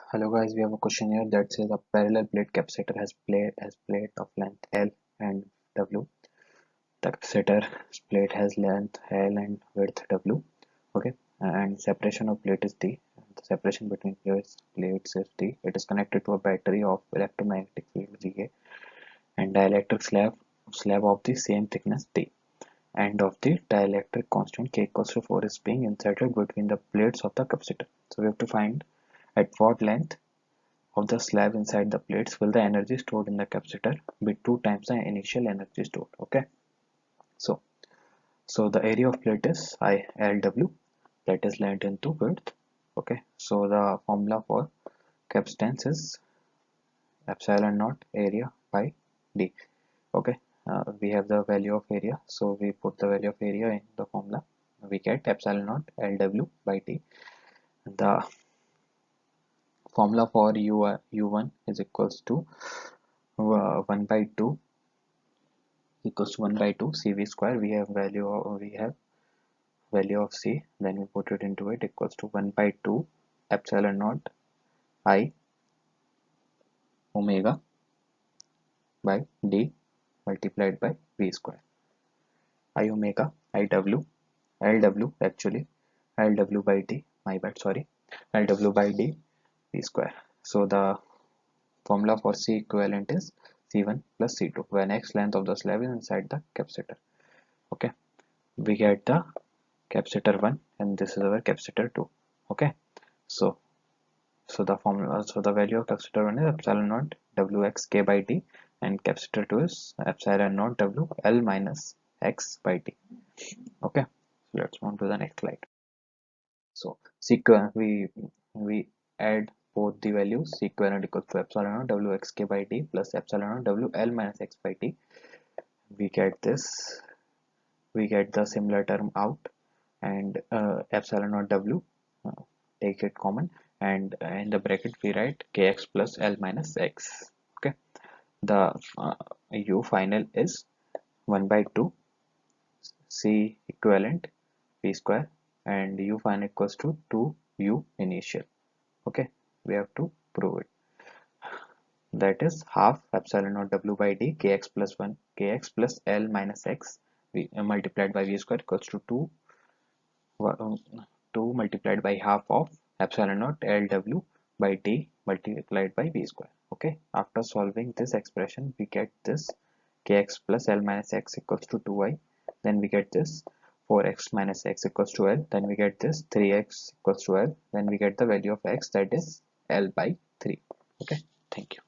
Hello guys, we have a question here that says a parallel plate capacitor has plate of length L and W. The capacitor plate has length L and width W. Okay, and separation of plate is D. The separation between plates is D. It is connected to a battery of electromagnetic field GA and dielectric slab of the same thickness D. And of the dielectric constant K equals to 4 is being inserted between the plates of the capacitor. So we have to find at what length of the slab inside the plates will the energy stored in the capacitor be 2 times the initial energy stored. Okay, so the area of plate is ILW, that is length into width. Okay, so the formula for capacitance is epsilon naught area by D. Okay, we have the value of area, so we put the value of area in the formula. We get epsilon naught LW by D. The formula for U1 is equals to 1 by 2 equals to 1 by 2 CV square. We have value of C, then we put it into it, equals to 1 by 2 epsilon naught I omega by D multiplied by V square. I omega LW actually LW by D, my bad, sorry, LW by D V square. So the formula for C equivalent is C1 plus C2 when X length of the slab is inside the capacitor. Okay, we get the capacitor 1 and this is our capacitor 2. Okay, so the formula, so the value of capacitor 1 is epsilon naught Wx K by D and capacitor 2 is epsilon naught W L minus X by D. Okay, so let's move on to the next slide. So sequence, we add both the values. Equivalent equals to epsilon naught Wx K by D plus epsilon naught W L minus X by D. We get this, we get the similar term out, and epsilon naught W, take it common, and in the bracket we write kx plus L minus X. Okay, the U final is 1 by 2 C equivalent V square and U final equals to 2 U initial. Okay, we have to prove it. That is half epsilon naught W by D kx plus 1 kx plus L minus X multiplied by V square equals to 2 multiplied by half of epsilon naught LW by D multiplied by V square. Okay, after solving this expression we get this kx plus L minus X equals to 2y, then we get this 4x minus x equals to L, then we get this 3x equals to L, then we get the value of x, that is L by 3. Okay, thank you.